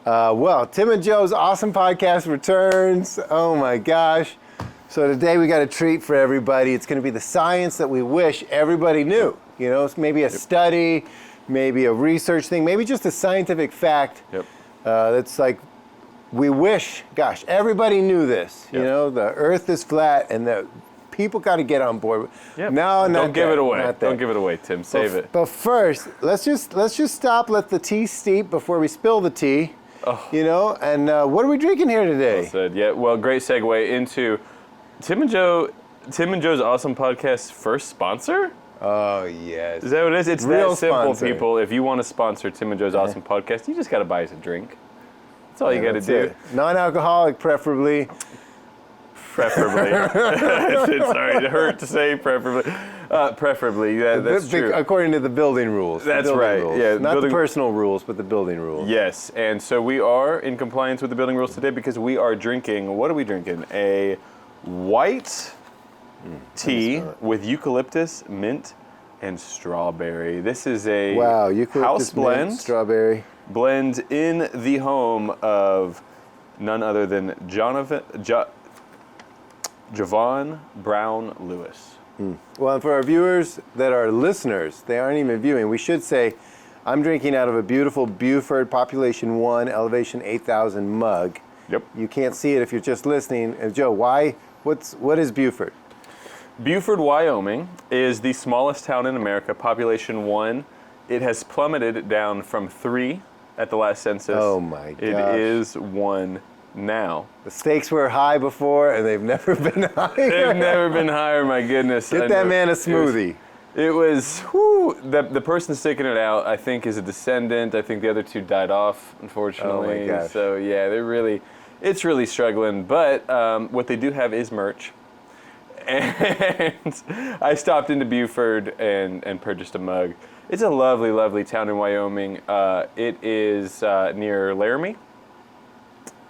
Well, Tim and Joe's awesome podcast returns. Oh my gosh. So today we got a treat for everybody. It's going to be the science that we wish everybody knew. You know, it's maybe a study, maybe a research thing, maybe just a scientific fact. That's like, we wish, gosh, everybody knew this. You know, the earth is flat and the people got to get on board. No, don't give it away. Don't give it away, Tim. Save it. But first, let's just stop, let the tea steep before we spill the tea. You know, and what are we drinking here today? Well said. Yeah, well, great segue into Tim and Joe's awesome podcast's first sponsor? Oh, yes. Is that what it is? It's Real that simple, sponsor. people. If you want to sponsor Tim and Joe's awesome podcast, you just got to buy us a drink. That's all you got to do. It. Non-alcoholic, preferably. Preferably. Sorry, it hurt to say preferably. Preferably, yeah, that's true. According to the building rules. That's building right. Rules. Yeah, not the personal rules, but the building rules. Yes, and so we are in compliance with the building rules today because we are drinking, what are we drinking? A white tea with eucalyptus, mint, and strawberry. This is a house blend. Mint, strawberry. Blend in the home of none other than Javon Brown Lewis. Well, and for our viewers that are listeners, they aren't even viewing, we should say I'm drinking out of a beautiful Buford Population 1 Elevation 8000 mug. Yep. You can't see it if you're just listening. Joe, what is Buford? Buford, Wyoming is the smallest town in America, population 1. It has plummeted down from 3 at the last census. Oh my gosh. It is 1 now. The stakes were high before, and they've never been higher. They've never been higher, my goodness. Get that man a smoothie. It was the person sticking it out, I think, is a descendant. I think the other two died off, unfortunately. Oh my gosh. So yeah, it's really struggling. But what they do have is merch. And I stopped into Buford and purchased a mug. It's a lovely, lovely town in Wyoming. It is near Laramie,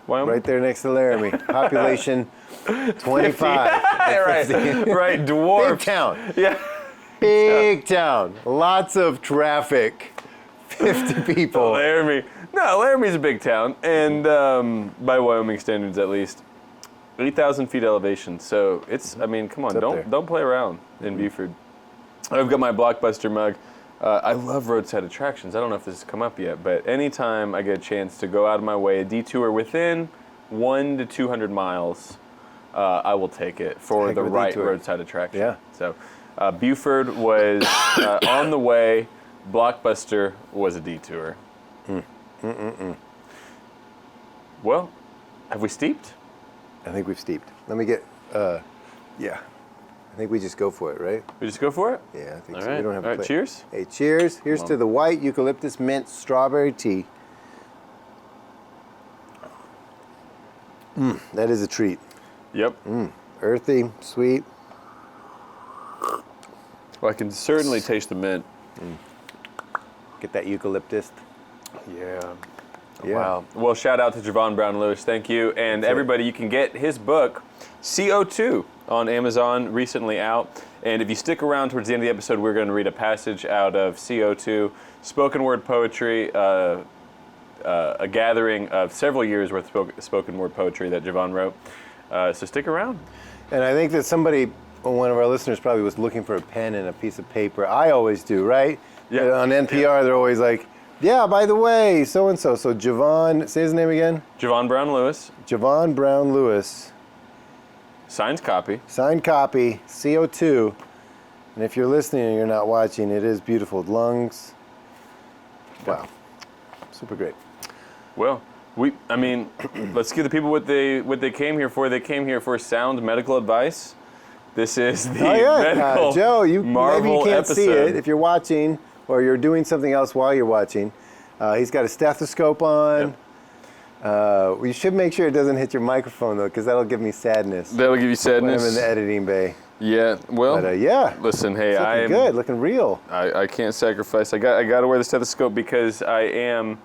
Wyoming. Right there next to Laramie. Population 25. right, dwarf. Big town. Yeah. Big town. Lots of traffic. 50 people. Laramie. No, Laramie's a big town, and by Wyoming standards at least. 8,000 feet elevation, so it's, I mean, come on, don't play around in Buford. I've got my Blockbuster mug. I love roadside attractions. I don't know if this has come up yet, but anytime I get a chance to go out of my way, a detour within 100 to 200 miles, I will take it for the right roadside attraction. Yeah. So Buford was on the way. Blockbuster was a detour. Well, have we steeped? I think we've steeped. Let me get, yeah. I think we just go for it, right? We just go for it? Yeah, I think All so. right. We don't have All to right, play. cheers. Hey, cheers. Here's to the white eucalyptus mint strawberry tea. That is a treat. Yep. Earthy, sweet. Well, I can certainly taste the mint. Get that eucalyptus. Yeah. Yeah. Wow. Well, shout out to Javon Brown Lewis. Thank you. And everybody, you can get his book, CO2, on Amazon, recently out. And if you stick around towards the end of the episode, we're going to read a passage out of CO2, spoken word poetry, a gathering of several years worth of spoken word poetry that Javon wrote. So stick around. And I think that somebody, one of our listeners probably was looking for a pen and a piece of paper. I always do, right? Yeah. On NPR, they're always like, yeah, by the way, so-and-so. So Javon, say his name again. Javon Brown Lewis. Javon Brown Lewis. Signed copy. Signed copy, CO2. And if you're listening and you're not watching, it is beautiful. Lungs. Wow. Super great. Well, let's give the people what they came here for. They came here for sound medical advice. This is the medical Joe, Marvel maybe you can't episode. see it if you're watching or you're doing something else while you're watching. He's got a stethoscope on. Yep. We should make sure it doesn't hit your microphone, though, because that'll give me sadness. That'll give you sadness? When I'm in the editing bay. Yeah, well, but, yeah. Listen, hey, I am good, looking real. I can't sacrifice. I got to wear the stethoscope because I am.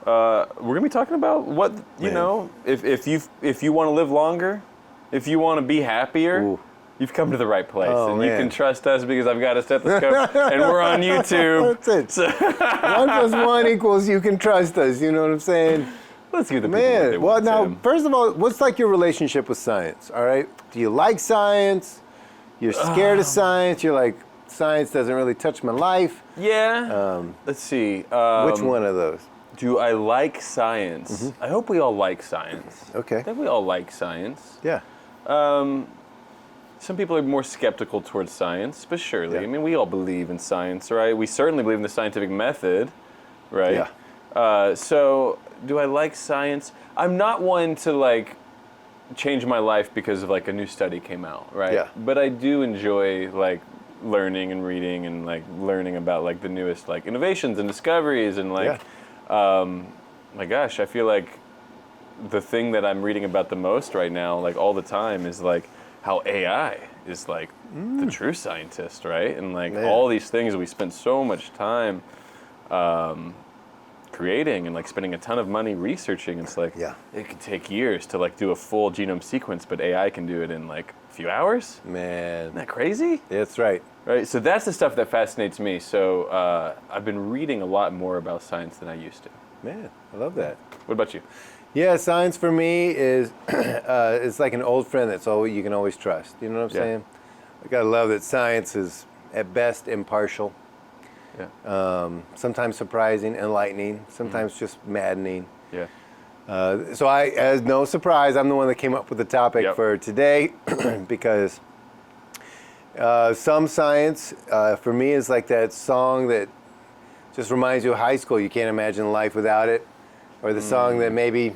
We're gonna be talking about what you know. If you want to live longer, if you want to be happier. Ooh. You've come to the right place, and you can trust us because I've got a stethoscope, and we're on YouTube. That's it. 1 + 1 = you can trust us. You know what I'm saying? Let's give the people what they Man, well, want, now, Sam. first of all, what's like your relationship with science? All right, do you like science? You're scared of science. You're like, science doesn't really touch my life. Yeah. Let's see. Which one of those? Do I like science? I hope we all like science. Okay. I think we all like science. Yeah. Some people are more skeptical towards science, but surely. Yeah. I mean, we all believe in science, right? We certainly believe in the scientific method, right? Yeah. So, do I like science? I'm not one to like change my life because of like a new study came out, right? Yeah. But I do enjoy like learning and reading and like learning about like the newest like innovations and discoveries and like, my gosh, I feel like the thing that I'm reading about the most right now, like all the time, is like how AI is like the true scientist, right? And like all these things we spent so much time creating and like spending a ton of money researching. It's like it could take years to like do a full genome sequence, but AI can do it in like a few hours. Man. Isn't that crazy? That's right. Right. So that's the stuff that fascinates me. So I've been reading a lot more about science than I used to. Man, I love that. What about you? Yeah, science for me is it's like an old friend that's all you can always trust. You know what I'm saying? Like I love that science is at best impartial. Yeah. Sometimes surprising, enlightening, sometimes just maddening. Yeah. So as no surprise, I'm the one that came up with the topic for today because some science for me is like that song that just reminds you of high school. You can't imagine life without it. Or the song that maybe,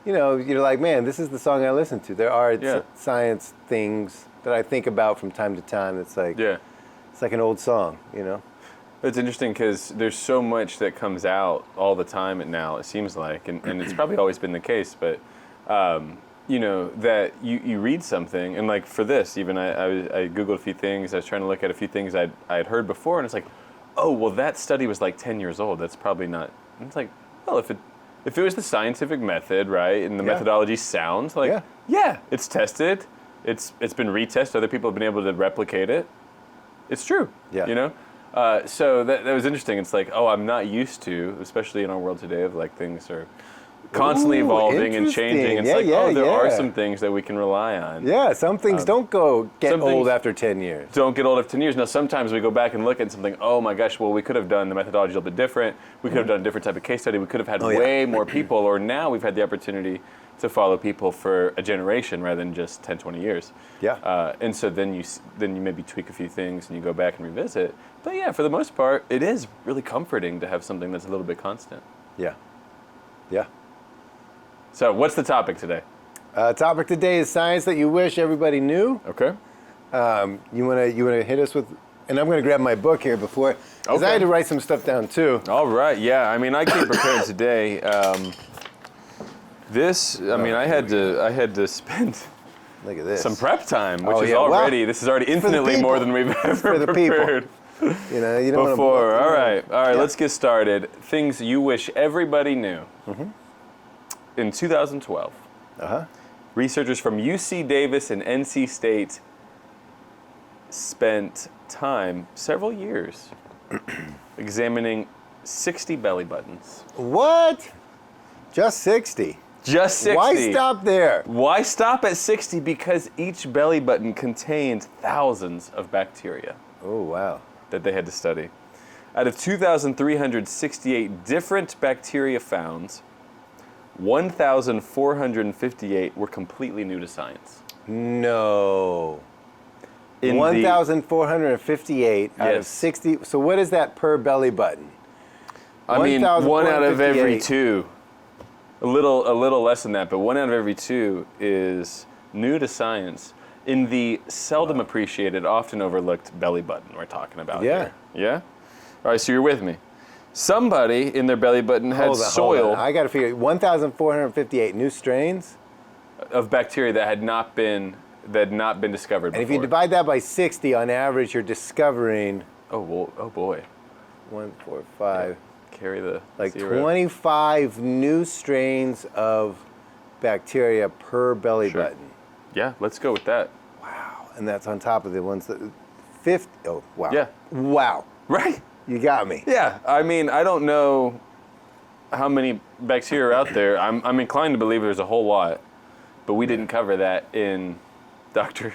you know, you're like, man, this is the song I listen to. There are science things that I think about from time to time. It's like, it's like an old song, you know? It's interesting because there's so much that comes out all the time now, it seems like, and it's probably always been the case, but, you know, that you read something, and like for this, even I Googled a few things, I was trying to look at a few things I had heard before, and it's like, oh, well, that study was like 10 years old. That's probably not, and it's like, well, if it was the scientific method, right, and the methodology sounds like, it's tested, it's been retested, other people have been able to replicate it, it's true, you know? So that was interesting. It's like, oh, I'm not used to, especially in our world today, of like things are constantly evolving and changing. It's like, oh, there are some things that we can rely on. Yeah, some things don't get old after 10 years. Don't get old after 10 years. Now, sometimes we go back and look at something, oh my gosh, well, we could have done the methodology a little bit different. We could have done a different type of case study. We could have had way more people, or now we've had the opportunity to follow people for a generation rather than just 10, 20 years. Yeah. And so then you maybe tweak a few things and you go back and revisit. But yeah, for the most part, it is really comforting to have something that's a little bit constant. Yeah. Yeah. So what's the topic today? Topic today is science that you wish everybody knew. Okay. You wanna hit us with, and I'm gonna grab my book here before, because I had to write some stuff down too. All right. Yeah. I mean, I came prepared today. I had to spend Look at this. some prep time, which this is already the infinitely people. more than we've ever prepared. You know, you don't Before. wanna, All right. Let's get started. Things you wish everybody knew. In 2012, researchers from UC Davis and NC State spent time, several years, examining 60 belly buttons. What? Just 60? Just 60. Why stop there? Why stop at 60? Because each belly button contained thousands of bacteria. Oh, wow. That they had to study. Out of 2,368 different bacteria found, 1,458 were completely new to science. No. 1,458 out of 60. So what is that per belly button? I mean, one out of every two. A little less than that, but one out of every two is new to science in the seldom appreciated, often overlooked belly button we're talking about here. Yeah? All right, so you're with me. Somebody in their belly button had soil. Hold on. I got to figure 1,458 new strains of bacteria that had not been discovered before. And if you divide that by 60, on average, you're discovering. Oh boy. 1, 4, 5. Yeah. Carry the like zero. 25 new strains of bacteria per belly button. Yeah, let's go with that. Wow. And that's on top of the ones that 50. Oh, wow. Yeah. Wow. Right. You got me. Yeah. I mean, I don't know how many bacteria are out there. I'm inclined to believe there's a whole lot, but we didn't cover that in doctor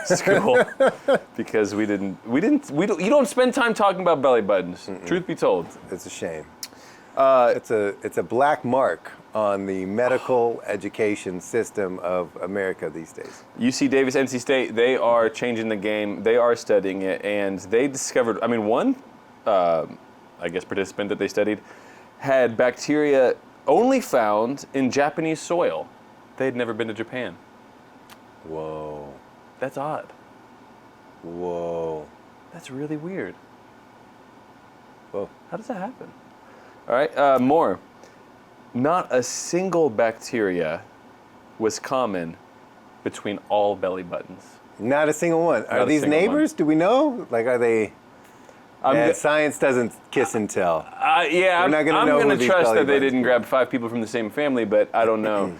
school because we don't. You don't spend time talking about belly buttons. Truth be told, It's a shame. It's a black mark on the medical education system of America these days. UC Davis, NC State, they are changing the game. They are studying it, and they discovered. I mean, one, I guess, participant that they studied had bacteria only found in Japanese soil. They had never been to Japan. Whoa. That's odd. Whoa. That's really weird. Whoa. How does that happen? All right, more. Not a single bacteria was common between all belly buttons. Not a single one. Are a these single neighbors? Do we know? Like, are they? Science doesn't kiss and tell. Yeah, We're not gonna know I'm who going to these trust belly that they buttons didn't were. grab 5 people from the same family, but I don't know.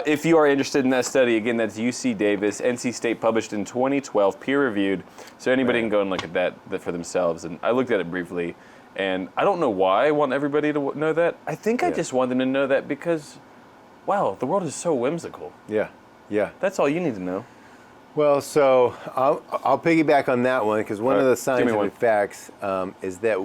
If you are interested in that study, again, that's UC Davis, NC State, published in 2012, peer-reviewed. So anybody can go and look at that for themselves. And I looked at it briefly, and I don't know why I want everybody to know that. I think I just want them to know that because, wow, the world is so whimsical. Yeah. Yeah. That's all you need to know. Well, so I'll piggyback on that one because one All of right, the give me scientific facts is that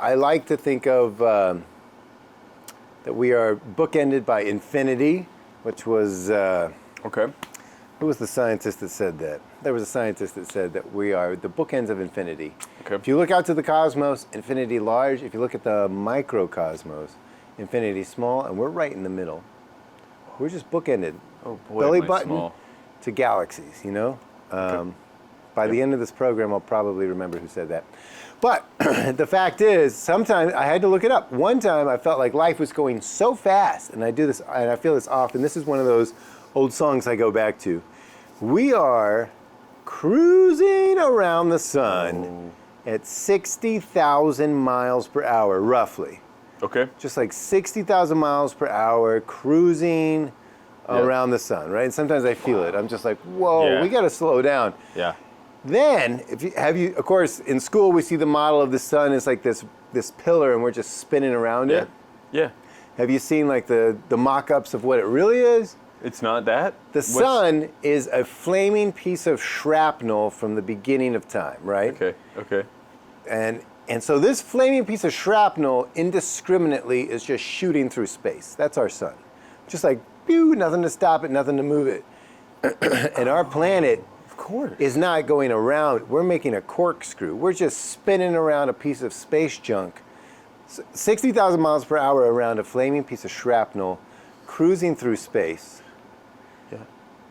I like to think of that we are bookended by infinity, which was, Okay. who was the scientist that said that? There was a scientist that said that we are the bookends of infinity. Okay. If you look out to the cosmos, infinity large. If you look at the microcosmos, infinity small, and we're right in the middle. We're just bookended. Oh boy, Belly am I button small. to galaxies, you know? By the end of this program, I'll probably remember who said that. But the fact is, sometimes I had to look it up. One time I felt like life was going so fast, and I do this, and I feel this often. This is one of those old songs I go back to. We are cruising around the sun at 60,000 miles per hour, roughly. Okay. Just like 60,000 miles per hour, cruising around the sun, right? And sometimes I feel it. I'm just like, whoa, we got to slow down. Yeah. Then, of course, in school we see the model of the sun as like this pillar, and we're just spinning around it. Yeah. Have you seen like the mock-ups of what it really is? It's not that? The sun is a flaming piece of shrapnel from the beginning of time, right? Okay. And so this flaming piece of shrapnel indiscriminately is just shooting through space. That's our sun. Just like, pew, nothing to stop it, nothing to move it. And our planet is not going around. We're making a corkscrew. We're just spinning around a piece of space junk. 60,000 miles per hour around a flaming piece of shrapnel, cruising through space. Yeah.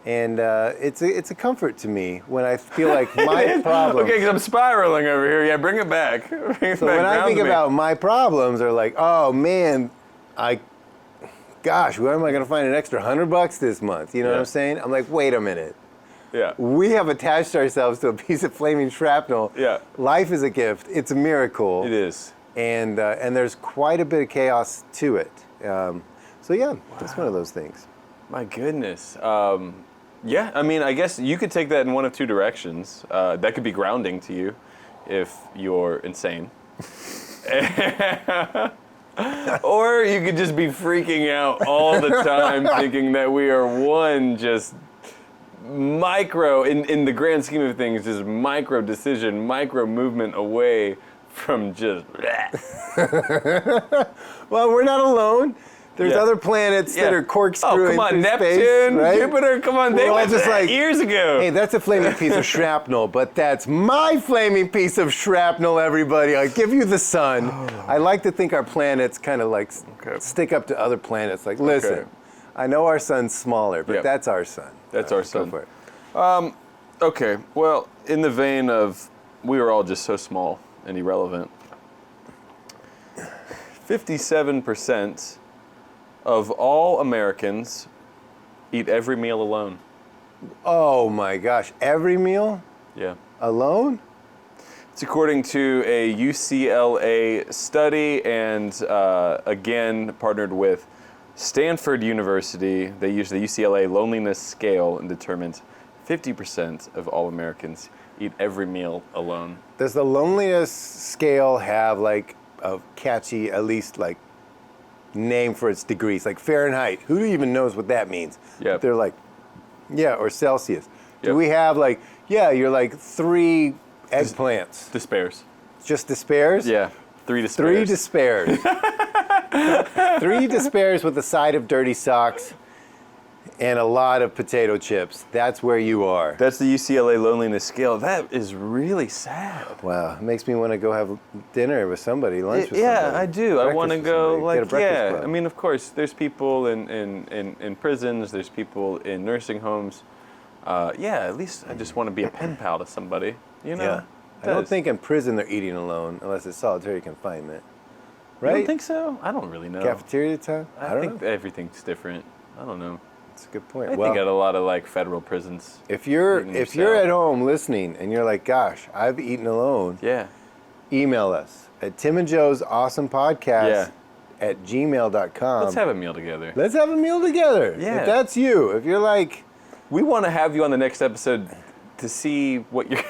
And it's a comfort to me when I feel like my problem. Okay, because I'm spiraling over here. Yeah, bring it back. So when I think about my problems, are like, oh man, gosh, where am I going to find an extra $100 this month? You know what I'm saying? I'm like, wait a minute. Yeah. We have attached ourselves to a piece of flaming shrapnel. Yeah. Life is a gift. It's a miracle. It is. And there's quite a bit of chaos to it. So yeah, it's one of those things. My goodness. Yeah, I mean, I guess you could take that in one of two directions. That could be grounding to you if you're insane. Or you could just be freaking out all the time thinking that we are one just micro, in the grand scheme of things, just micro decision, micro movement away from just... Well, we're not alone. There's other planets that are corkscrewing come on, through Neptune, space, right? Jupiter, come on, they all went just that like, years ago. Hey, that's a flaming piece of shrapnel, but that's my flaming piece of shrapnel, everybody. I give you the sun. I like to think our planets kind of like stick up to other planets. Like, listen, I know our sun's smaller, but that's our sun. That's our sun. Go for it. Okay, well, in the vein of we are all just so small and irrelevant, 57% of all Americans eat every meal alone. Oh my gosh, every meal? Yeah. Alone? It's according to a UCLA study, and again, partnered with Stanford University. They used the UCLA loneliness scale and determined 50% of all Americans eat every meal alone. Does the loneliness scale have like a catchy, at least like name for its degrees, like Fahrenheit. Who even knows what that means? Yep. They're like, yeah, or Celsius. Do Yep. we have like, yeah, you're like 3 eggplants. Despairs. Just despairs? Yeah. 3 despairs. 3 despairs. 3 despairs with a side of dirty socks and a lot of potato chips. That's where you are. That's the UCLA loneliness scale. That is really sad. Wow, it makes me want to go have dinner with somebody, lunch with Yeah, somebody. I do. I breakfast want to with go, somebody, get a like, breakfast yeah. club. I mean, of course, there's people in prisons. There's people in nursing homes. Yeah, at least I just want to be a pen pal to somebody. You know. Yeah. I don't think in prison they're eating alone unless it's solitary confinement. You Right? don't think so? I don't really know. Cafeteria time? I don't think know. everything's different. I don't know. That's a good point. I think at a lot of like federal prisons. if you're eating if you're yourself. at home listening and you're like, gosh, I've eaten alone, Yeah. email us at Tim and Joe's Awesome Podcast Yeah. at gmail.com. Let's have a meal together. Let's have a meal together. Yeah. If that's you, if you're like, We want to have you on the next episode to see what you're.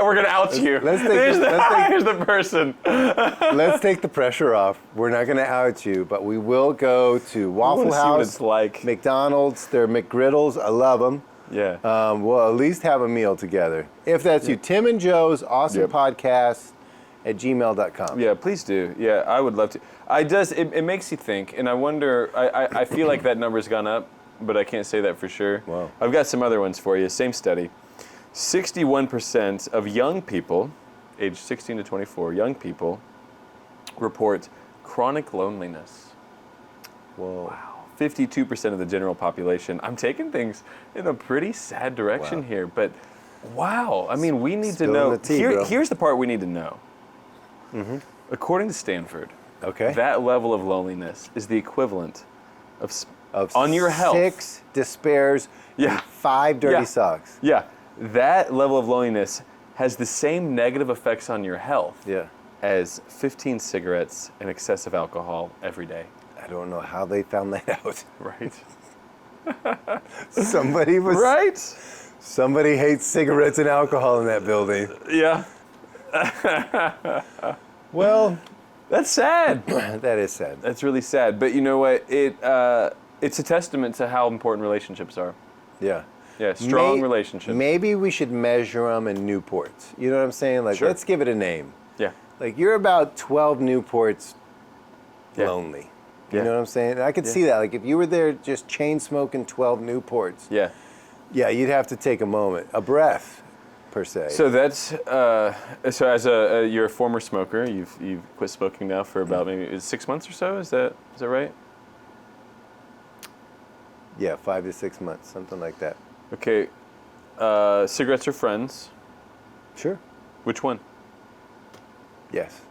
We're gonna out you. let's take Here's this- the, let's take- here's the person. let's take the pressure off. We're not going to out you, but we will go to Waffle wanna see what House, it's like. McDonald's, their McGriddles. I love them. Yeah. We'll at least have a meal together. If that's you, Tim and Joe's Awesome Yep. Podcast at gmail.com. Yeah, please do. Yeah, I would love to. It makes you think, and I wonder. I feel like that number's gone up, but I can't say that for sure. Wow. I've got some other ones for you. Same study. 61% of young people, aged 16 to 24, young people, report chronic loneliness. Whoa. 52% of the general population. I'm taking things in a pretty sad direction Wow. here, but wow. I mean, we need to Spilling know. the tea, bro. Here's the part we need to know. According to Stanford, Okay. that level of loneliness is the equivalent of Of on your health. 6 despairs Yeah. and 5 dirty Yeah. socks. Yeah, that level of loneliness has the same negative effects on your health Yeah. as 15 cigarettes and excessive alcohol every day. I don't know how they found that out. Right. Somebody was Right? Somebody hates cigarettes and alcohol in that building. Yeah. Well, That's sad. that is sad. That's really sad. But you know what? It's a testament to how important relationships are. Yeah. Yeah, strong May- relationships. Maybe we should measure them in Newports. You know what I'm saying? Like, Sure. let's give it a name. Yeah. Like, you're about 12 Newports Yeah. lonely. You Yeah. know what I'm saying? I could Yeah. see that. Like, if you were there just chain smoking 12 Newports, Yeah. yeah, you'd have to take a moment, a breath, per se. So that's so as you're a former smoker. You've quit smoking now for about maybe 6 months or so. Is that right? Yeah, 5 to 6 months, something like that. Okay. Cigarettes or friends? Sure. Which one? Yes.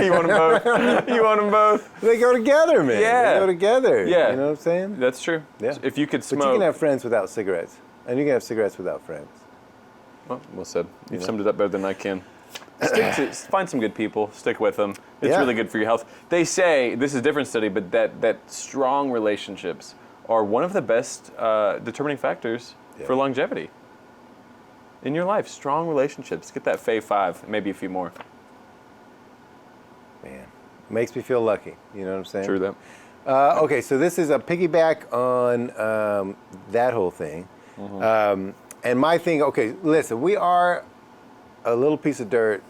You want them both? You want them both? They go together, man. Yeah. They go together. Yeah. You know what I'm saying? That's true. Yeah. So if you could But smoke, you can have friends without cigarettes. And you can have cigarettes without friends. well said. You've know? summed it up better than I can. Find some good people. Stick with them. It's Yeah. really good for your health. They say this is a different study, but that strong relationships are one of the best determining factors for Yeah. longevity in your life. Strong relationships. Get that Fave 5, maybe a few more. Man, makes me feel lucky. You know what I'm saying? True that. Okay, so this is a piggyback on that whole thing. And my thing, okay, listen, we are a little piece of dirt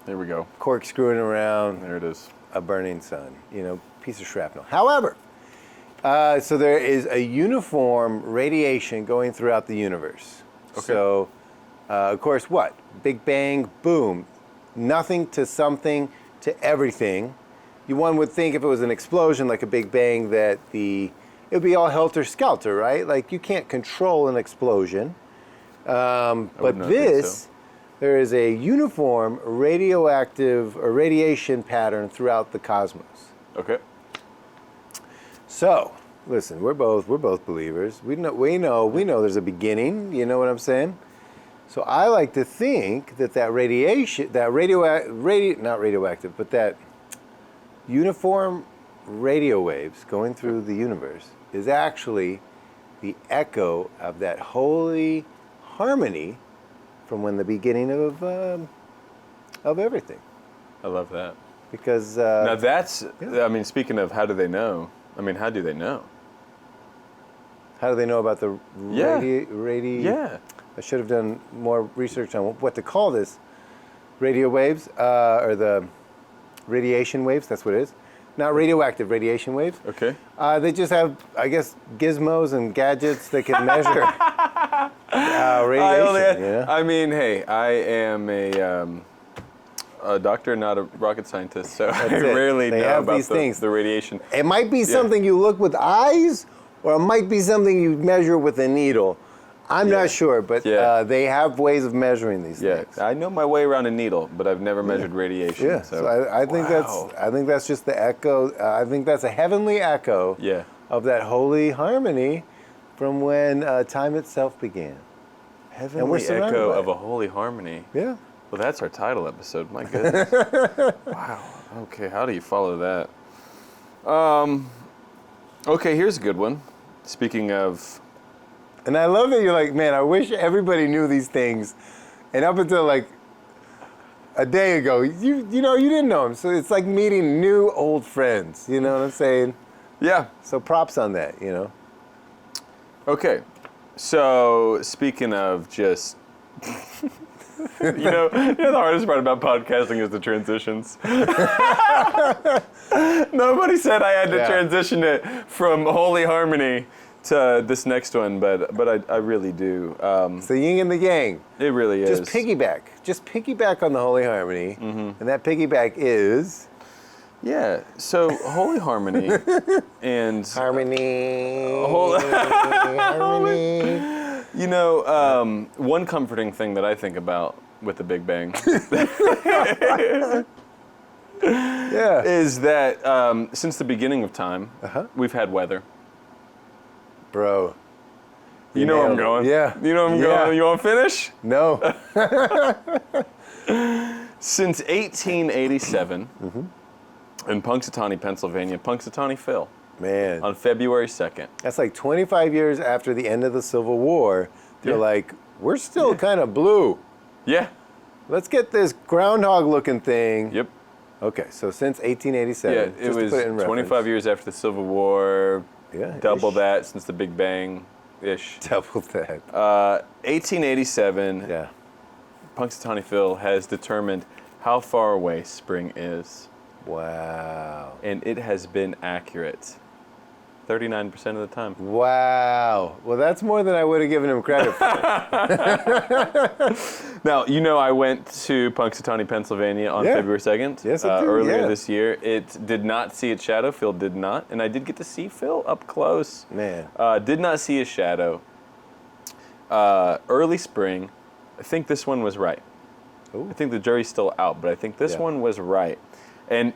There we go. corkscrewing around There it is. a burning sun, piece of shrapnel. However, so there is a uniform radiation going throughout the universe. Okay. So, of course, what? Big Bang, boom. Nothing to something to everything. One would think if it was an explosion like a Big Bang that it would be all helter-skelter, right? Like you can't control an explosion. But not think this, so. there is a uniform radioactive or radiation pattern throughout the cosmos. Okay. So, listen, we're both believers. We know there's a beginning. You know what I'm saying? So I like to think that radiation, not radioactive, but that uniform radio waves going through the universe is actually the echo of that holy harmony from when the beginning of everything. I love that. Because now that's, I mean, speaking of how do they know? I mean, how do they know? how do they know about the Yeah. Yeah. I should have done more research on what to call this. Radio waves, or the radiation waves, that's what it is. Not radioactive, radiation waves. Okay. They just have, I guess, gizmos and gadgets that can measure radiation. I mean, hey, I am a doctor, not a rocket scientist, so I it. rarely They know have about these things. the radiation. It might be something you look with eyes, or it might be something you measure with a needle. I'm not sure, but they have ways of measuring these things. I know my way around a needle, but I've never measured radiation. Yeah, so I think that's just the echo. I think that's a heavenly echo of that holy harmony from when time itself began. Heavenly echo of a holy harmony. Yeah. Well, that's our title episode. My goodness. Wow. Okay, how do you follow that? Okay, here's a good one. Speaking of... And I love that you're like, man, I wish everybody knew these things. And up until like a day ago, you didn't know them. So it's like meeting new old friends. You know what I'm saying? Yeah. So props on that, Okay. So speaking of just... you know the hardest part about podcasting is the transitions. Nobody said I had to transition it from Holy Harmony to this next one, but I really do. It's the yin and the yang. It really is. Just piggyback on the Holy Harmony, and that piggyback is... Yeah, so Holy Harmony and... Harmony. Harmony. You know, one comforting thing that I think about with the Big Bang is that since the beginning of time, we've had weather. Bro. You know where I'm going. Yeah. You know where I'm going. You want to finish? No. Since 1887, in Punxsutawney, Pennsylvania, Punxsutawney Phil. Man. On February 2nd. That's like 25 years after the end of the Civil War. They're like, we're still kind of blue. Yeah. Let's get this groundhog-looking thing. Yep. Okay, so since 1887. Yeah, it was 25 years after the Civil War. Yeah. Double that since the Big Bang-ish. Double that. 1887. Yeah. Punxsutawney Phil has determined how far away spring is. Wow. And it has been accurate 39% of the time. Wow. Well, that's more than I would have given him credit for. Now, I went to Punxsutawney, Pennsylvania on February 2nd. Yes, I did. Earlier this year. It did not see its shadow. Phil did not. And I did get to see Phil up close. Man. Did not see his shadow. Early spring. I think this one was right. Ooh. I think the jury's still out, but I think this one was right. And,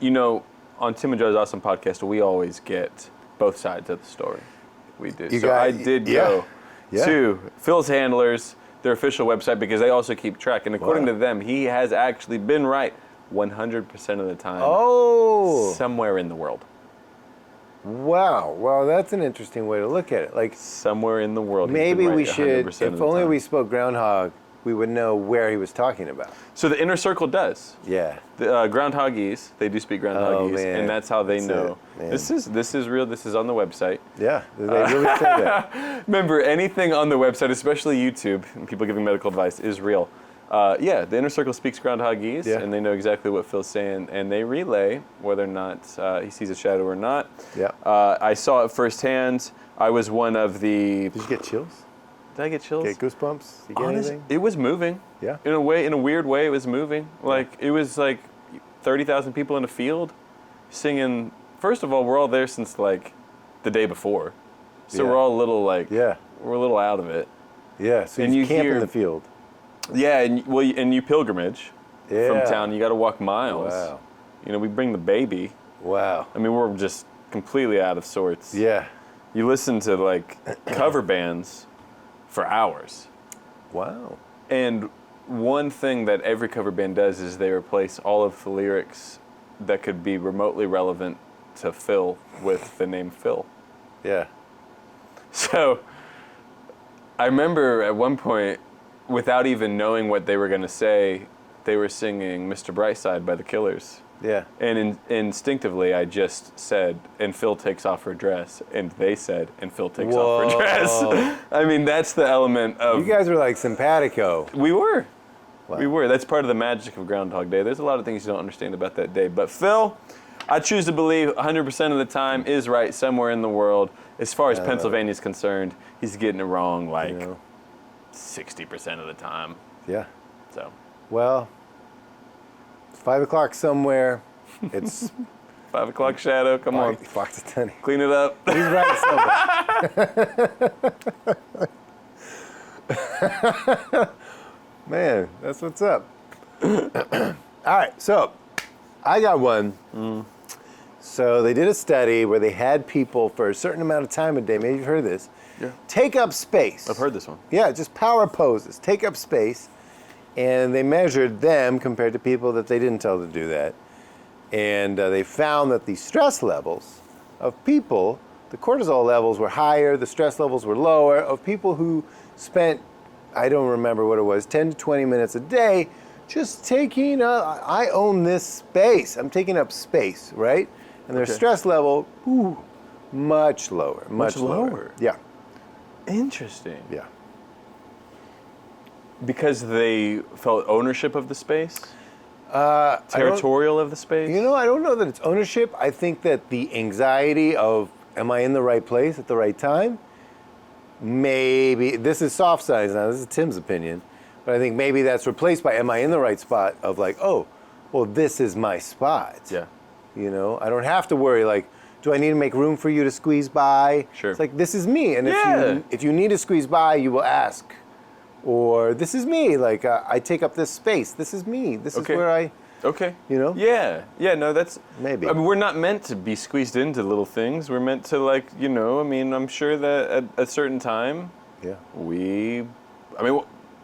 on Tim and Joe's Awesome Podcast, we always get both sides of the story. We do. I did go to Phil's handlers, their official website, because they also keep track. And according to them, he has actually been right 100% of the time. Oh. Somewhere in the world. Wow. Well, that's an interesting way to look at it. Like, somewhere in the world. Maybe right we should, if only we spoke groundhog, we would know where he was talking about. So the inner circle does. Yeah. The groundhogese, they do speak groundhogese, and that's how they know. This is real. This is on the website. Yeah, they really say that. Remember, anything on the website, especially YouTube, and people giving medical advice, is real. The inner circle speaks groundhogese, and they know exactly what Phil's saying, and they relay whether or not he sees a shadow or not. Yeah. I saw it firsthand. I was one of the... Did you get chills? Did I get chills? Get goosebumps? You get anything? It was moving. Yeah. In a weird way, it was moving. It was like 30,000 people in a field singing. First of all, we're all there since like the day before. So we're all a little we're a little out of it. Yeah, so you camp in the field. Yeah, and you pilgrimage from town. You got to walk miles. Wow. We bring the baby. Wow. I mean, we're just completely out of sorts. Yeah. You listen to cover bands for hours. Wow. And one thing that every cover band does is they replace all of the lyrics that could be remotely relevant to Phil with the name Phil. Yeah. So I remember at one point, without even knowing what they were going to say, they were singing Mr. Brightside by the Killers. Yeah. And instinctively, I just said, and Phil takes off her dress. And they said, and Phil takes off her dress. I mean, that's the element of... You guys were like simpatico. We were. Wow. We were. That's part of the magic of Groundhog Day. There's a lot of things you don't understand about that day. But Phil, I choose to believe 100% of the time is right somewhere in the world. As far as Pennsylvania is concerned, he's getting it wrong like 60% of the time. Yeah. So. Well, it's 5 o'clock somewhere. It's 5 o'clock shadow. Come on. Fox at 10. Clean it up. He's right somewhere. Man, that's what's up. All right, so I got one. So they did a study where they had people for a certain amount of time a day, maybe you've heard of this, take up space. I've heard this one. Yeah, just power poses, take up space. And they measured them compared to people that they didn't tell to do that. And they found that the stress levels of people, the cortisol levels were higher, the stress levels were lower of people who spent, I don't remember what it was, 10 to 20 minutes a day just taking, I own this space. I'm taking up space, right? And their stress level, much lower. Much lower. Yeah. Interesting. Yeah. Because they felt ownership of the space? Territorial of the space? You know, I don't know that it's ownership. I think that the anxiety of, am I in the right place at the right time? Maybe, this is soft science now, this is Tim's opinion, but I think maybe that's replaced by, am I in the right spot of like, oh, well, this is my spot. Yeah. You know, I don't have to worry like, do I need to make room for you to squeeze by? Sure. It's like, this is me, and if you need to squeeze by, you will ask. Or this is me, like I take up this space. This is me. This is where I. Okay. You know. Yeah. Yeah. No, that's maybe. I mean, we're not meant to be squeezed into little things. We're meant to like, you know. I mean, I'm sure that at a certain time. Yeah.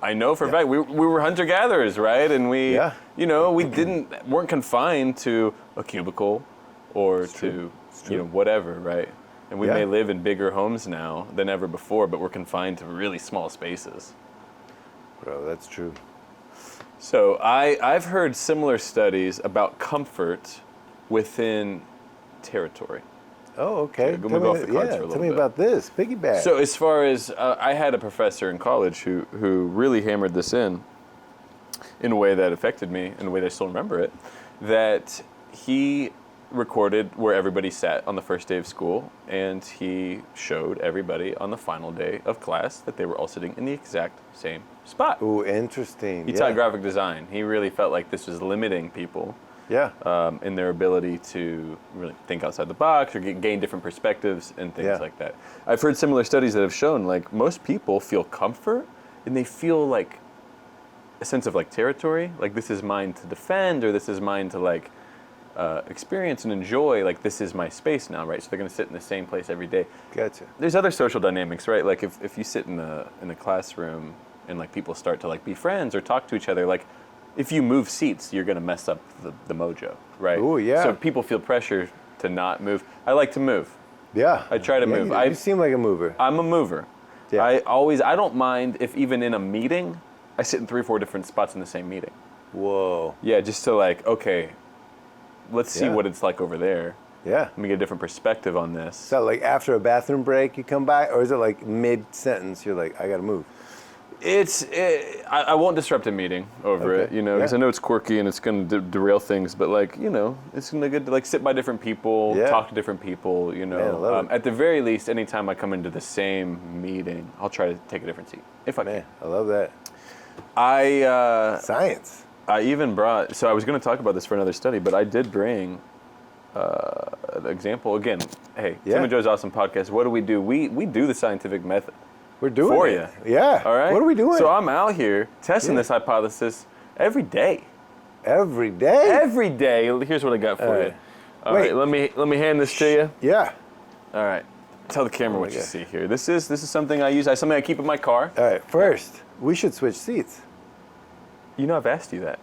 I know for a fact we were hunter gatherers, right? And we, you know, we weren't confined to a cubicle, or to you know whatever, right? And we may live in bigger homes now than ever before, but we're confined to really small spaces. Bro, that's true. So I've heard similar studies about comfort within territory. Oh, okay. We'll move off the cards for a little bit. Tell me about this. Piggyback. So as far as, I had a professor in college who really hammered this in a way that affected me, in a way that I still remember it, that he recorded where everybody sat on the first day of school, and he showed everybody on the final day of class that they were all sitting in the exact same spot. Ooh, interesting. He taught graphic design. He really felt like this was limiting people in their ability to really think outside the box or gain different perspectives and things like that. I've heard similar studies that have shown like most people feel comfort and they feel like a sense of like territory, like this is mine to defend, or this is mine to like experience and enjoy, like this is my space now, right? So they're going to sit in the same place every day. Gotcha. There's other social dynamics, right? Like if you sit in a classroom and like people start to like be friends or talk to each other, like if you move seats, you're going to mess up the mojo, right? Oh yeah. So people feel pressure to not move. I like to move. Yeah. I try to move. You seem like a mover. I'm a mover. Yeah. I don't mind if even in a meeting, I sit in 3 or 4 different spots in the same meeting. Whoa. Yeah, just to like, okay, let's see what it's like over there. Yeah. Let me get a different perspective on this. Is that like after a bathroom break you come by, or is it like mid-sentence you're like, I gotta move? I won't disrupt a meeting over it, you know, because I know it's quirky and it's going to derail things, but like, you know, it's going to good to like sit by different people, talk to different people, you know. Man, I love it. At the very least, anytime I come into the same meeting, I'll try to take a different seat if I can. I love that. Science. I even brought, so I was going to talk about this for another study, but I did bring an example. Again, hey, Tim and Joe's Awesome Podcast, what do? We do the scientific method. We're doing for it. you. Yeah. All right. What are we doing? So I'm out here testing this hypothesis every day. Every day? Every day. Here's what I got for you. All right. Let me hand this to you. Yeah. All right. Tell the camera what you see here. This is something I use. Something I keep in my car. All right. First, we should switch seats. You know I've asked you that.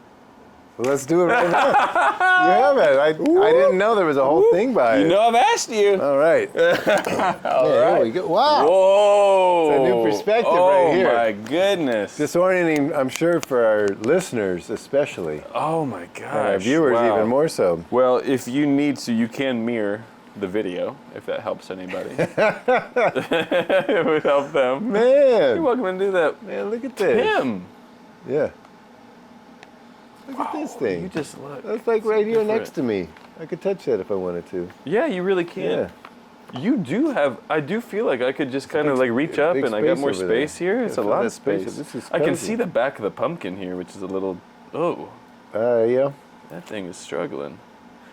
Let's do it right now. You have it. I didn't know there was a whole thing by it. You know I've asked you. All right. Here we go. Wow. Whoa. It's a new perspective right here. Oh my goodness. Disorienting, I'm sure, for our listeners especially. Oh my gosh. And our viewers even more so. Well, if you need to, you can mirror the video, if that helps anybody. It would help them. Man. You're welcome to do that. Man, look at this. Him. Yeah. Look at this thing. You just look. That's like right here next to me. I could touch that if I wanted to. Yeah, you really can. Yeah. You do have, I do feel like I could just kind of like reach up and I got more space here. It's a lot of space. This is I can cozy. see the back of the pumpkin here, which is a little, Yeah. that thing is struggling.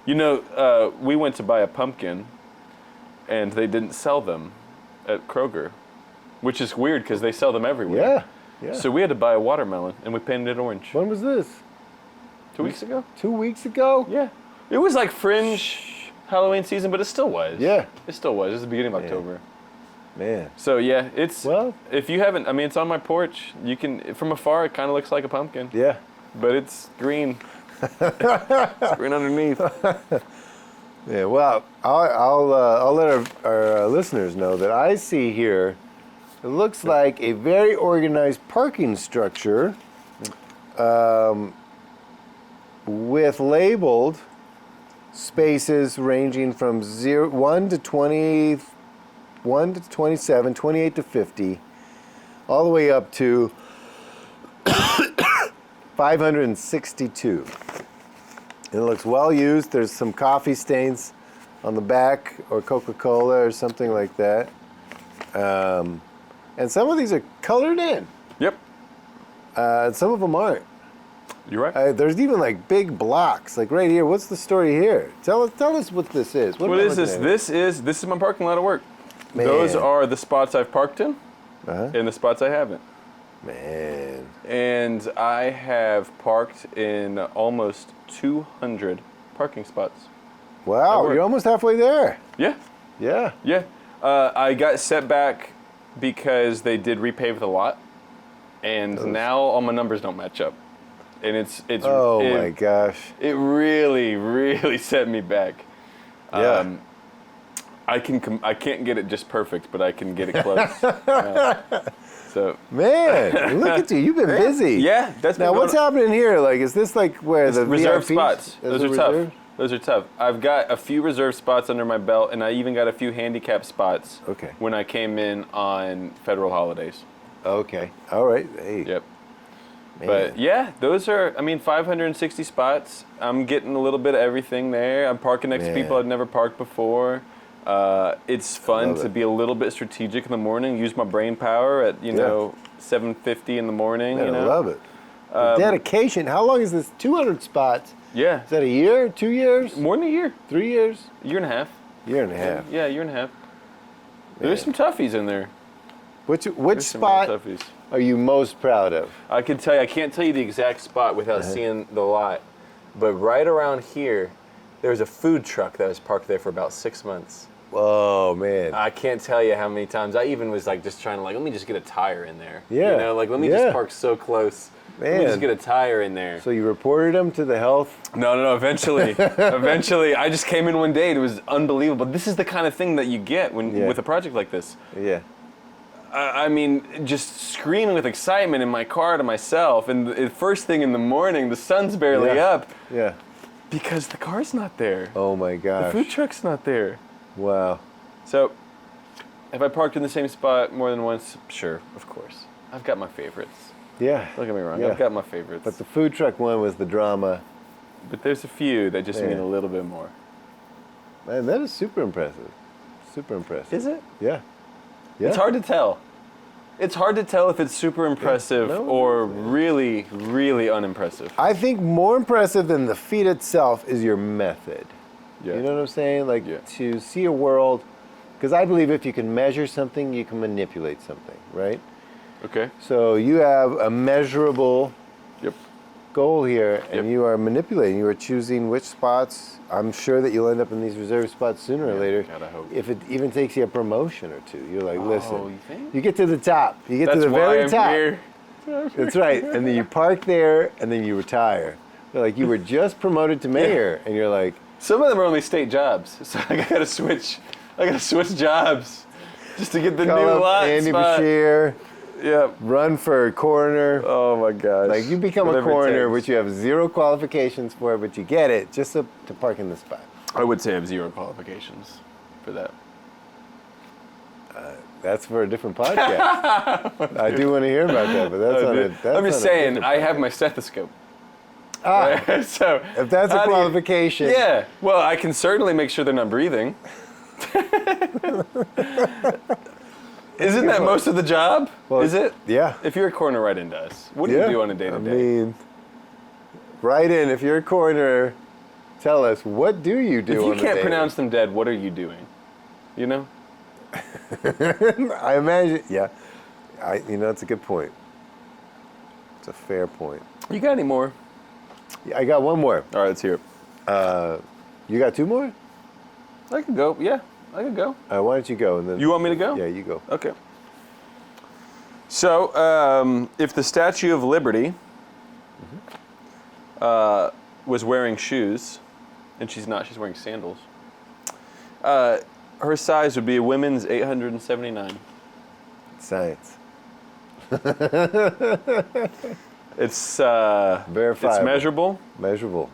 You know, we went to buy a pumpkin and they didn't sell them at Kroger, which is weird because they sell them everywhere. Yeah. Yeah. So we had to buy a watermelon and we painted it orange. When was this? 2 weeks ago? 2 weeks ago? Yeah. It was like fringe Halloween season, but it still was. Yeah. It still was. It was the beginning of October. Man. So yeah, it's, Well, if you haven't, I mean, it's on my porch. You can, from afar, it kind of looks like a pumpkin, yeah. but it's green. It's green underneath. Yeah, well, I'll let our listeners know that I see here, it looks like a very organized parking structure with labeled spaces ranging from 1 to 20, 1 to 27, 28 to 50, all the way up to 562. It looks well used. There's some coffee stains on the back or Coca-Cola or something like that. And some of these are colored in. Yep, And some of them aren't. you're right. There's even like big blocks. Like right here, what's the story here? Tell us what this is. What am I is this? looking at? This is my parking lot at work. Man. Those are the spots I've parked in Uh-huh. and the spots I haven't. Man. And I have parked in almost 200 parking spots. Wow, work. you're almost halfway there. Yeah, Yeah. yeah. I got set back because they did repave the lot, and now all my numbers don't match up. And it's Oh my gosh. it really, really set me back. Yeah. I can't get it just perfect, but I can get it close. So Man, look at you. You've been busy. yeah, that's Now, been what's going on. happening here? Like, is this like where the Reserve VIPs? spots. Is Those it are tough. reserved? Those are tough. I've got a few reserve spots under my belt, and I even got a few handicap spots. Okay. When I came in on federal holidays. Okay. All right. Hey. Yep. Man. But yeah, those are, I mean, 560 spots. I'm getting a little bit of everything there. I'm parking next to Man. people I'd never parked before. It's fun Love to it. be a little bit strategic in the morning, use my brain power at, 7:50 in the morning. Man, you know? I love it. The dedication. How long is this? 200 spots. Yeah. Is that a year? 2 years? More than a year. 3 years? Year and a half. Year and a half. Yeah, year and a half. Man. There's some toughies in there. Which There's some real spot toughies. are you most proud of? I can tell you, I can't tell you the exact spot without seeing the lot, but right around here, there was a food truck that was parked there for about 6 months. Oh man. I can't tell you how many times I even was like just trying to like, let me just get a tire in there. Yeah. You know, like let me Yeah. just park so close. Let me Man. just get a tire in there. So you reported them to the health? No. Eventually, I just came in one day and it was unbelievable. This is the kind of thing that you get when Yeah. with a project like this. Yeah. I mean, just screaming with excitement in my car to myself, and the first thing in the morning, the sun's barely Yeah. up Yeah. because the car's not there. Oh my The gosh. food truck's not there. Wow. So, have I parked in the same spot more than once? Sure, of course. I've got my favorites. Yeah. Don't get me wrong, Yeah. I've got my favorites. But the food truck one was the drama. But there's a few that just Yeah. mean a little bit more. Man, that is super impressive. Super impressive. Is it? Yeah. Yeah. It's hard to tell. It's hard to tell if it's super impressive No, or yeah. really, really unimpressive. I think more impressive than the feat itself is your method. Yeah. You know what I'm saying? Like Yeah. to see a world, because I believe if you can measure something, you can manipulate something, right? Okay. So you have a measurable Yep. goal here, and Yep. you are manipulating. You are choosing which spots. I'm sure that you'll end up in these reserve spots sooner or later. God, I hope. If it even takes you a promotion or two, you're like, listen, you think? you get to the top. You get That's to the why very I'm top. here. That's right. And then you park there, and then you retire. They're like, you were just promoted to mayor, and you're like, some of them are only state jobs, so I gotta switch jobs just to get the call new up lot Andy spot. Bashir, Yeah. run for coroner. Oh my gosh. Like you become Whatever a it coroner, takes. which you have zero qualifications for, but you get it just to park in the spot. I would say I have zero qualifications for that. That's for a different podcast. I do want to hear about that, but that's on a. That's I'm just on a saying, different I have podcast. my stethoscope. Ah, Right? So if that's a how do you- qualification. Yeah. Well, I can certainly make sure they're not breathing. Isn't that most of the job? Well, Is it? Yeah. If you're a coroner, write into us. What do you do on a day-to-day? I mean, write in if you're a coroner. Tell us, what do you do if on you a can't day? pronounce them dead, what are you doing? You know? I imagine, yeah. It's a good point. It's a fair point. You got any more? Yeah, I got one more. All right, let's hear it. You got two more? I could go. Yeah, I could go. Why don't you go and then? You want me to go? Yeah, you go. Okay. So, if the Statue of Liberty was wearing shoes, and she's not, she's wearing sandals, her size would be a women's 879. Science. It's Verifiable. It's measurable. Measurable.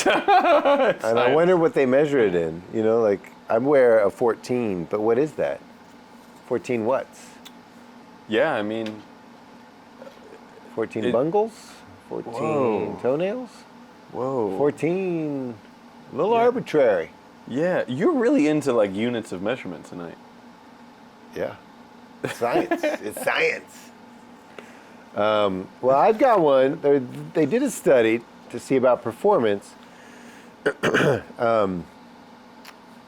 And I wonder what they measure it in. Like I wear a 14, but what is that? 14 whats? Yeah, I mean, 14 bungles? 14 Whoa. toenails? whoa. 14, a little arbitrary. Yeah, you're really into like units of measurement tonight. Yeah. Science. It's science. Well, I've got one. They did a study to see about performance.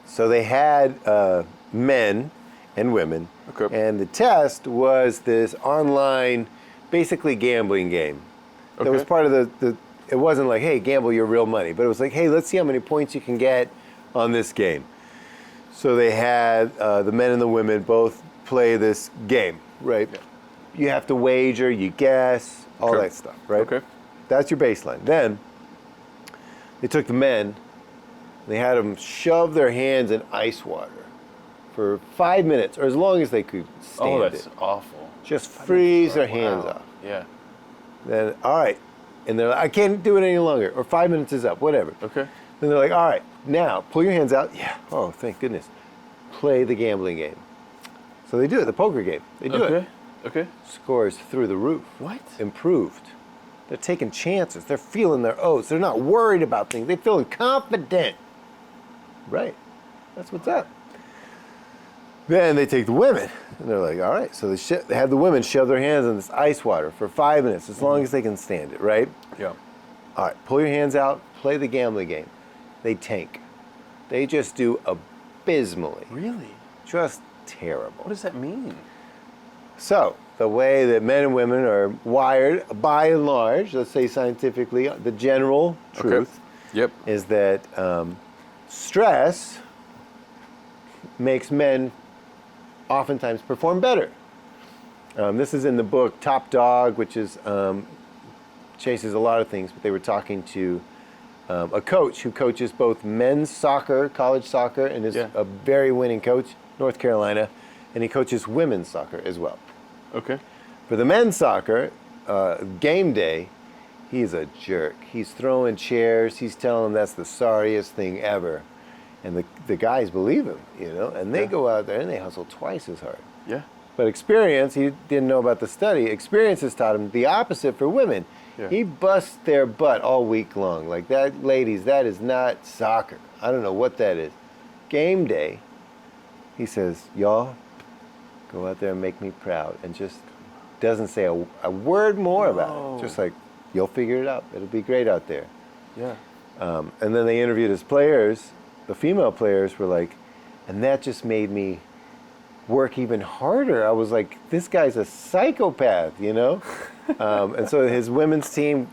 So they had men and women. Okay. And the test was this online, basically gambling game. That was Okay. part of the, it wasn't like, hey, gamble your real money. But it was like, hey, let's see how many points you can get on this game. So they had the men and the women both play this game, right? Yeah. You have to wager, you guess, all Okay. that stuff, right? Okay. That's your baseline. Then they took the men, they had them shove their hands in ice water for 5 minutes, or as long as they could stand Oh, that's it. awful. Just freeze their hands Wow. off. Yeah. Then, all right. And they're like, I can't do it any longer, or 5 minutes is up, whatever. Okay. Then they're like, all right, now pull your hands out. Yeah. Oh, thank goodness. Play the gambling game. So they do it, the poker game. They do it. Okay. Scores through the roof. What? Improved. They're taking chances. They're feeling their oats. They're not worried about things. They're feeling confident. Right. That's what's up. Then they take the women, and they're like, all right. So they have the women shove their hands in this ice water for 5 minutes, as long as they can stand it, right? Yeah. All right, pull your hands out, play the gambling game. They tank. They just do abysmally. Really? Just terrible. What does that mean? So, the way that men and women are wired, by and large, let's say scientifically, the general truth Yep. is that stress makes men oftentimes perform better. This is in the book Top Dog, which is chases a lot of things, but they were talking to a coach who coaches both men's soccer, college soccer, and is Yeah. a very winning coach, North Carolina, and he coaches women's soccer as well. Okay. For the men's soccer, game day, he's a jerk. He's throwing chairs. He's telling them that's the sorriest thing ever. And the guys believe him, and they Yeah. go out there and they hustle twice as hard. Yeah. But experience, he didn't know about the study, experience has taught him the opposite for women. Yeah. He busts their butt all week long. Like that, ladies, that is not soccer. I don't know what that is. Game day, he says, y'all, go out there and make me proud. And just doesn't say a word more about it. Just like, you'll figure it out. It'll be great out there. Yeah. And then they interviewed his players. The female players were like, and that just made me work even harder. I was like, this guy's a psychopath, And so his women's team,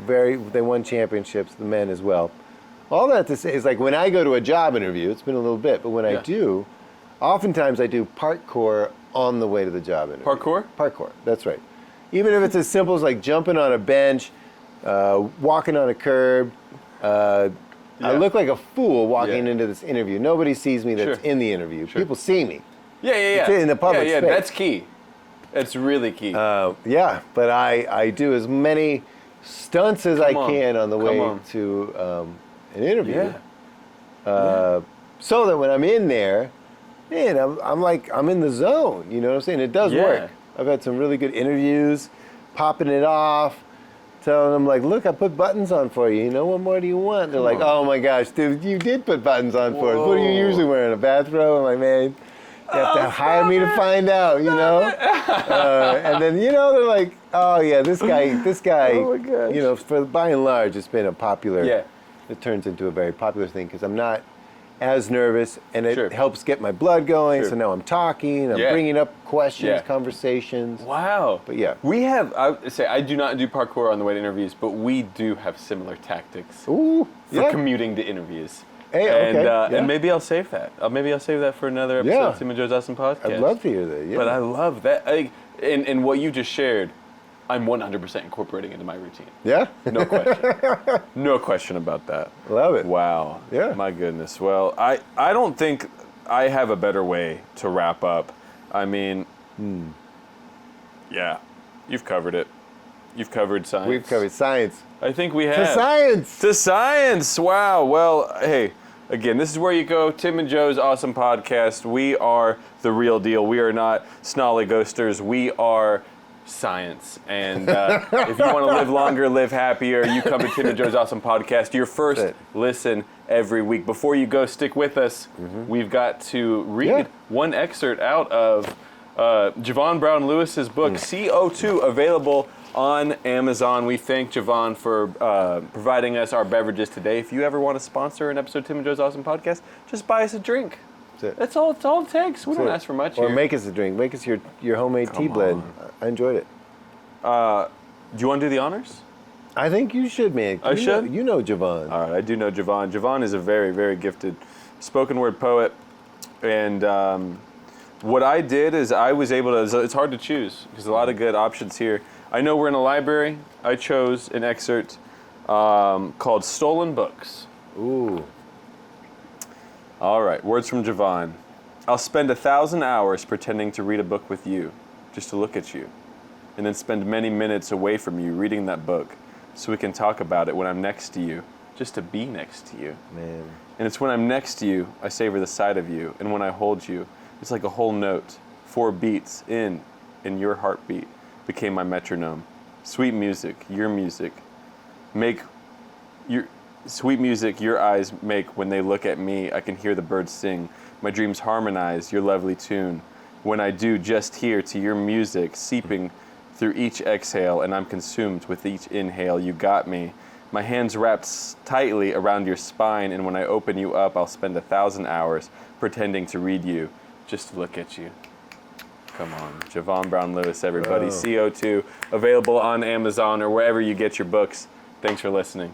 they won championships, the men as well. All that to say is like when I go to a job interview, it's been a little bit, but when I do, oftentimes I do parkour on the way to the job interview. Parkour? Parkour, that's right. Even if it's as simple as like jumping on a bench, walking on a curb. I look like a fool walking into this interview. Nobody sees me that's in the interview. People see me. Yeah. It's in the public space. That's key. That's really key. But I do as many stunts as I can on the way to an interview. So that when I'm in there, man, I'm in the zone. You know what I'm saying? It does work. I've had some really good interviews, popping it off, telling them like, look, I put buttons on for you. You know, what more do you want? They're like, oh my gosh, dude, you did put buttons on for us. What are you usually wearing? A bathrobe? I'm like, man, you have to hire me to find out, you know? And then, you know, they're like, oh yeah, this guy, oh my gosh. you know, for by and large, it's been a popular, it turns into a very popular thing because I'm not as nervous, and it helps get my blood going. So now I'm talking, I'm bringing up questions, conversations. Wow. But yeah. We have, I would say, I do not do parkour on the way to interviews, but we do have similar tactics for commuting to interviews. Hey, and maybe I'll save that. Maybe I'll save that for another episode of Tim and Joe's Awesome Podcast. I'd love to hear that, But I love that. And what you just shared, I'm 100% incorporating into my routine. Yeah? No question. No question about that. Love it. Wow. Yeah. My goodness. Well, I don't think I have a better way to wrap up. I mean, yeah, you've covered it. You've covered science. We've covered science. I think we have. To science! To science! Wow. Well, hey, again, this is where you go. Tim and Joe's Awesome Podcast. We are the real deal. We are not snolly ghosters. We are science. And if you want to live longer, live happier, you come to Tim and Joe's Awesome Podcast. Your first listen every week. Before you go, stick with us. We've got to read one excerpt out of Javon Brown Lewis's book, CO2, available on Amazon. We thank Javon for providing us our beverages today. If you ever want to sponsor an episode of Tim and Joe's Awesome Podcast, just buy us a drink. That's all it takes. We don't ask for much Or here. make us a drink. Make us your homemade tea blend. I enjoyed it. Do you want to do the honors? I think you should, man. I should? You know Javon. All right, I do know Javon. Javon is a very, very gifted spoken word poet. And what I did is I was able to, it's hard to choose because a lot of good options here. I know we're in a library. I chose an excerpt called Stolen Books. Ooh. All right, words from Javon. I'll spend 1,000 hours pretending to read a book with you, just to look at you, and then spend many minutes away from you reading that book so we can talk about it when I'm next to you, just to be next to you. Man. And it's when I'm next to you, I savor the sight of you, and when I hold you, it's like a whole note, 4 beats in your heartbeat became my metronome. Sweet music, your eyes make when they look at me. I can hear the birds sing. My dreams harmonize your lovely tune. When I do just hear to your music seeping through each exhale, and I'm consumed with each inhale. You got me. My hands wrapped tightly around your spine, and when I open you up, I'll spend 1,000 hours pretending to read you, just to look at you. Come on. Javon Brown Lewis, everybody. CO2, available on Amazon or wherever you get your books. Thanks for listening.